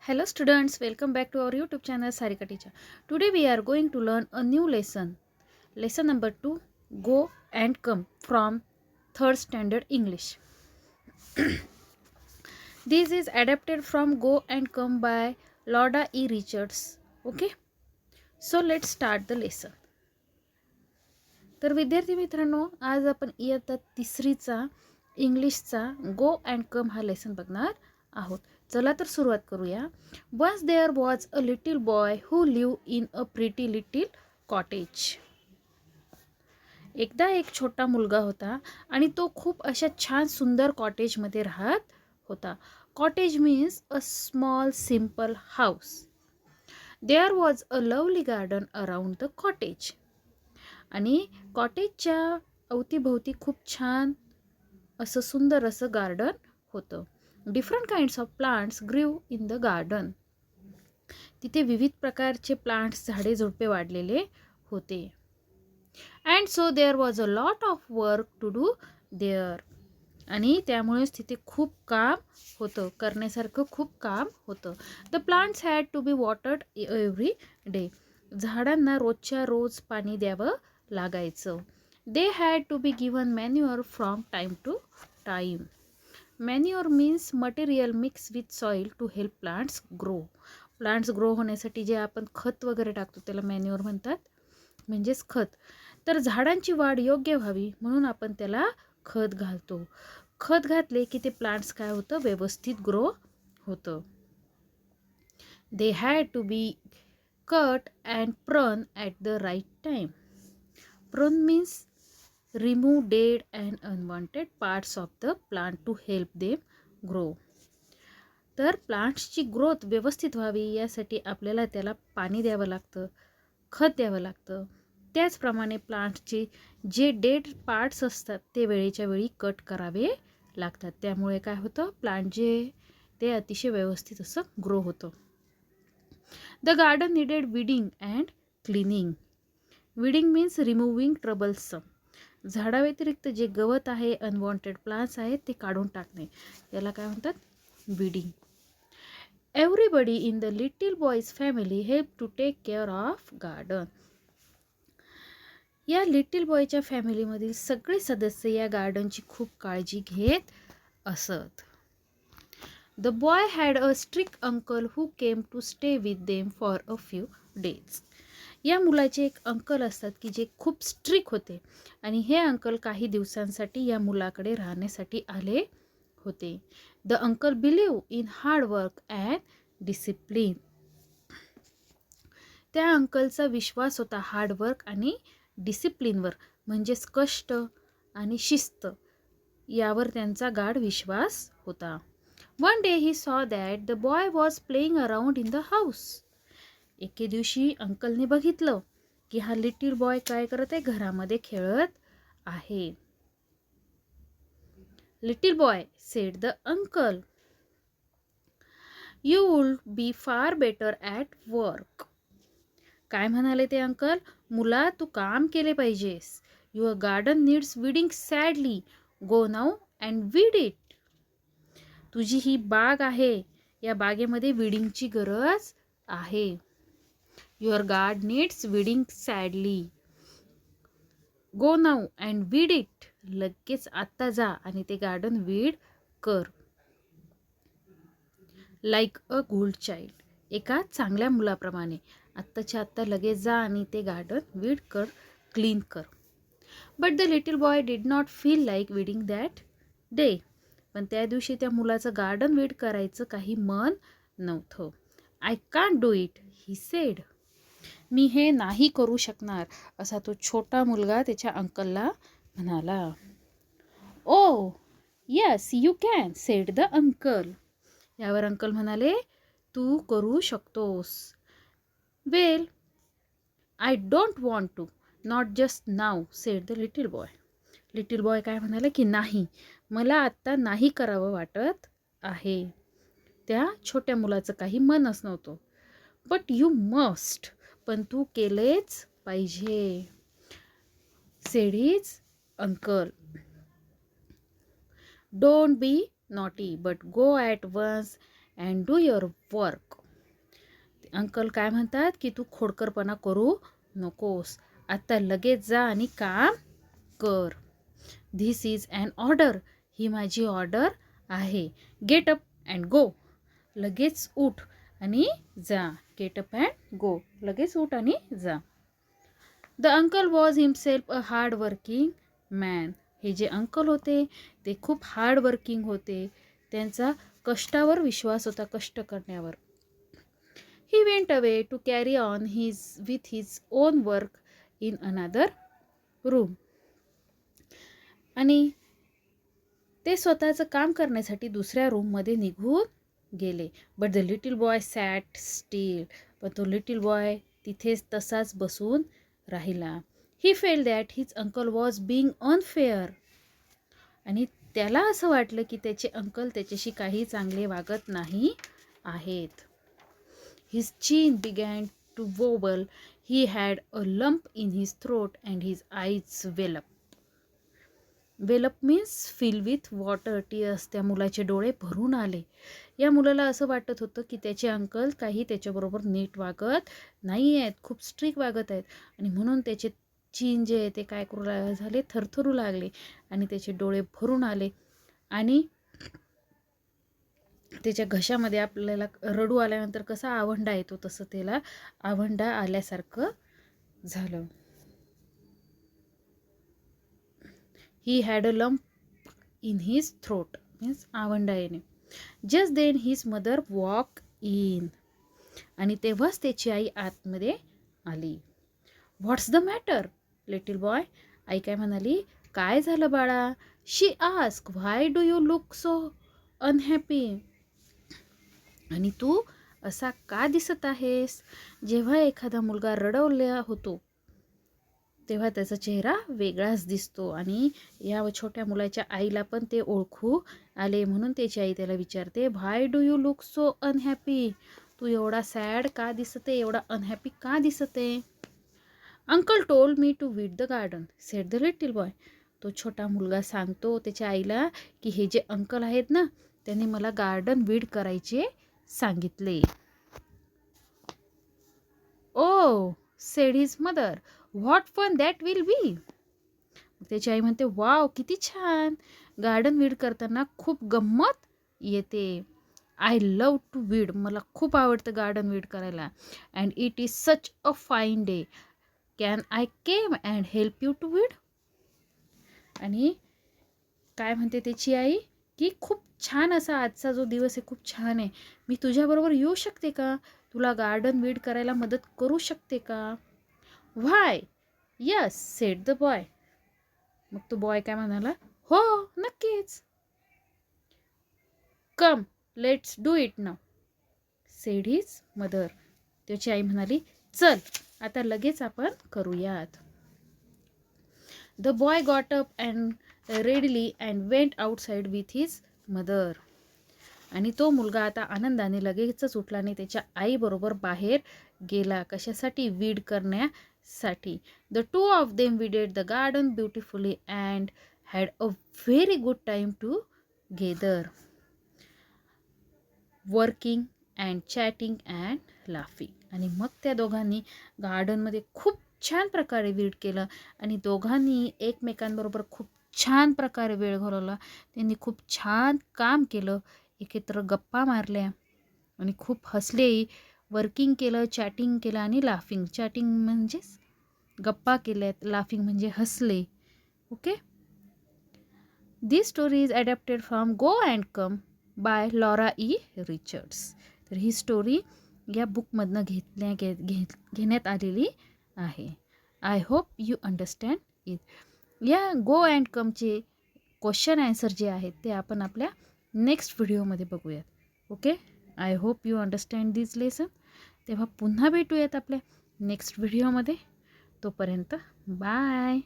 Hello students, welcome back to our YouTube channel Sarika Teacher. Today we are going to learn a new lesson. Lesson number 2, Go and Come from 3rd Standard English. This is adapted from Go and Come by Lauda E. Richards. Okay, so let's start the lesson. तर विद्यार्थी मित्रांनो, आज आपण इयत्ता 3रीचा इंग्लिशचा go and come हा lesson बघणार आहोत. चला तर सुरुवात करूया. Once there was a little boy who live in a pretty little cottage. एकदा एक छोटा मुलगा होता आणि तो खूप अशा छान सुंदर कॉटेजमध्ये राहत होता. Cottage means a small simple house. There was a lovely garden around the cottage. आणि कॉटेजच्या अवतीभोवती खूप छान असं सुंदर असं गार्डन होतं. Different kinds of plants grew in the garden. तिथे विविध प्रकारचे प्लांट्स, झाडे झुडपे वाढलेले होते. And so there was a lot of work to do there. आणि त्यामुळेच तिथे खूप काम होतं, करण्यासारखं खूप काम होतं. The plants had to be watered every day. झाडांना रोजच्या रोज पाणी द्यावं लागायचं. They had to be given manure from time to time. Manure means material mix with soil to help plants grow. Plants grow होण्यासाठी जे आपण खत वगैरे टाकतो त्याला मॅन्युअर म्हणतात, म्हणजेच खत. तर झाडांची वाढ योग्य व्हावी म्हणून आपण त्याला खत घालतो. खत घातले की ते प्लांट्स काय होतं, व्यवस्थित ग्रो होतं. They had to be cut and prune at the right time. Prune means remove dead and unwanted parts of the plant to help them grow. तर प्लांट्सची ग्रोथ व्यवस्थित व्हावी यासाठी आपल्याला त्याला पाणी द्यावं लागतं, खत द्यावं लागतं. त्याचप्रमाणे प्लांट्सचे जे डेड पार्ट्स असतात ते वेळेच्या वेळी कट करावे लागतात. त्यामुळे काय होतं, प्लांट जे ते अतिशय व्यवस्थित असं ग्रो होतं. The garden needed weeding and cleaning. Weeding means removing troublesome. झाडाव्यतिरिक्त जे गवत आहे, अनवॉन्टेड प्लांट्स आहेत ते काढून टाकणे, याला काय म्हणतात, weeding. Everybody in the little boy's family helped to take care of garden. या लिटिल बॉयच्या फॅमिलीमधील सगळे सदस्य या गार्डनची खूप काळजी घेत असत. The boy had a strict uncle who came to stay with them for a few days. या मुलाचे एक अंकल असतात की जे खूप स्ट्रिक्ट होते आणि हे अंकल काही दिवसांसाठी या मुलाकडे राहण्यासाठी आले होते. The uncle believe in hard work and discipline. त्या अंकलचा विश्वास होता हार्डवर्क आणि डिसिप्लिनवर, म्हणजेच कष्ट आणि शिस्त यावर त्यांचा गाढ विश्वास होता. One day he saw that the boy was playing around in the house. एके दिवशी अंकलने बघितलं की हा लिटिल बॉय काय करत आहे, घरामध्ये खेळत आहे. Little boy said the uncle, you would be far better at work. काय म्हणाले ते अंकल, मुला तू काम केले पाहिजेस. Your garden needs weeding sadly. Go now and weed it. तुझी ही बाग आहे, या बागेमध्ये विडिंगची गरज आहे. Your guard needs weeding sadly. Go now and weed it. लगेच आत्ता जा आणि ते गार्डन वीड कर. Like a good child. एका चांगल्या मुलाप्रमाणे आत्ताच्या आत्ता लगेच जा आणि ते गार्डन वीड कर, क्लीन कर. But the little boy did not feel like weeding that day. पण त्या दिवशी त्या मुलाचं गार्डन वीड करायचं काही मन नव्हतं. I can't do it, he said. मी हे नाही करू शकणार, असा तो छोटा मुलगा त्याच्या अंकलला म्हणाला. Oh yes you can, said the uncle. यावर अंकल म्हणाले, तू करू शकतोस. Well I don't want to, not just now, said the little boy. Little boy काय म्हणाले की नाही, मला आत्ता नाही करावं वाटत आहे. त्या छोट्या मुलाचं काही मनच नव्हतं. बट यू मस्ट, पण तू केलेच पाहिजे, said his uncle. Don't be naughty but go at once and do your work. Uncle काय म्हणतात की तू खोडकरपणा करू नकोस, आता लगेच जा आणि काम कर. This is an order. ही माझी ऑर्डर आहे. Get up and go. लगेच उठ आणि जा. Get up and go. लगेच उठ आणि जा. The uncle was himself a hard working man. हे जे अंकल होते ते खूप हार्ड वर्किंग होते. त्यांचा कष्टावर विश्वास होता, कष्ट करण्यावर. He went away to carry on with his own work in another room. आणि ते स्वतःचं काम करण्यासाठी दुसऱ्या रूममध्ये निघून गेले. But the little boy sat still. पण तो लिटिल बॉय तिथेच तसाच बसून राहिला. He fell that his uncle was being unfair. आणि त्याला असं वाटलं की त्याचे अंकल त्याच्याशी काही चांगले वागत नाही आहेत. His chin began to wobble. He had a lump in his throat and his eyes well up. Well up means fill with water, tears. त्या मुलाचे डोळे भरून आले. या मुलाला असं वाटत होतं की त्याचे अंकल काही त्याच्याबरोबर नीट वागत नाही आहेत, खूप स्ट्रिक्ट वागत आहेत. आणि म्हणून त्याचे चीन जे आहे ते काय करू झाले, थरथरू लागले आणि त्याचे डोळे भरून आले. आणि त्याच्या घशामध्ये आपल्याला रडू आल्यानंतर कसा आवंडा येतो तसं त्याला आवंडा आल्यासारखं झालं. He had a lump in his throat means आवंडा येणे. Just then his mother walk in. आणि तेव्हाच त्याची आई आतमध्ये आली. What's the matter little boy. आई काय म्हणाली, काय झालं बाळा. She ask, why do you look so unhappy. आणि तू असा का दिसत आहेस. जेव्हा एखादा मुलगा रडवला होतो तेव्हा त्याचा चेहरा वेगळाच दिसतो. आणि या छोट्या मुलाच्या आईला पण ते ओळखू आले. म्हणून त्याची आई त्याला विचारते, why do you look so unhappy. तू एवढा सॅड का दिसते, एवढा अनहॅपी का दिसते. Uncle told me to weed the garden said the little boy. तो छोटा मुलगा सांगतो त्याच्या आईला की हे जे अंकल आहेत ना त्यांनी मला गार्डन वीड करायचे सांगितले. Oh said his mother, what fun that will be. त्याची आई म्हणते, वाव किती छान, गार्डन वीड करताना खूप गंमत येते. I love to weed. मला खूप आवडतं गार्डन वीड करायला. And it is such a fine day. Can I came and help you to weed. आणि काय म्हणते त्याची आई की खूप छान असा आजचा जो दिवस आहे खूप छान आहे. मी तुझ्याबरोबर येऊ शकते का, तुला गार्डन वीड करायला मदत करू शकते का. Why yes said the boy. मग तो बॉय काय म्हणाला, हो नक्कीच. Come let's do it now said his mother. त्याची आई म्हणाली, चल आता लगेच आपण करूयात. The boy got up and readily and went outside with his mother. आणि तो मुलगा आता आनंदाने लगेचच उठला आणि त्याच्या आईबरोबर बाहेर गेला. कशासाठी, वीड करण्यासाठी. The two of them weeded the garden beautifully and had a very good time together, working and chatting and laughing. आणि मग त्या दोघांनी गार्डनमध्ये खूप छान प्रकारे वीड केलं आणि दोघांनी एकमेकांबरोबर खूप छान प्रकारे वेळ घालवला. त्यांनी खूप छान काम केलं, एकत्र गप्पा मारल्या आणि खूप हसले. वर्किंग केलं, चॅटिंग केलं आणि लाफिंग. चॅटिंग म्हणजेच गप्पा केल्यात, लाफिंग म्हणजे हसले. Okay. This story is adapted from go and come by Laura E Richards. तर ही स्टोरी या बुकमधनं घेण्यात आलेली आहे. I hope you understand it. या गो अँड कमचे क्वेश्चन आन्सर जे आहेत ते आपण आपल्या नेक्स्ट व्हिडिओमध्ये बघूयात. Okay. I hope you understand this lesson. तेव्हा पुन्हा भेटूयात आपल्या नेक्स्ट व्हिडिओमध्ये. तोपर्यंत बाय.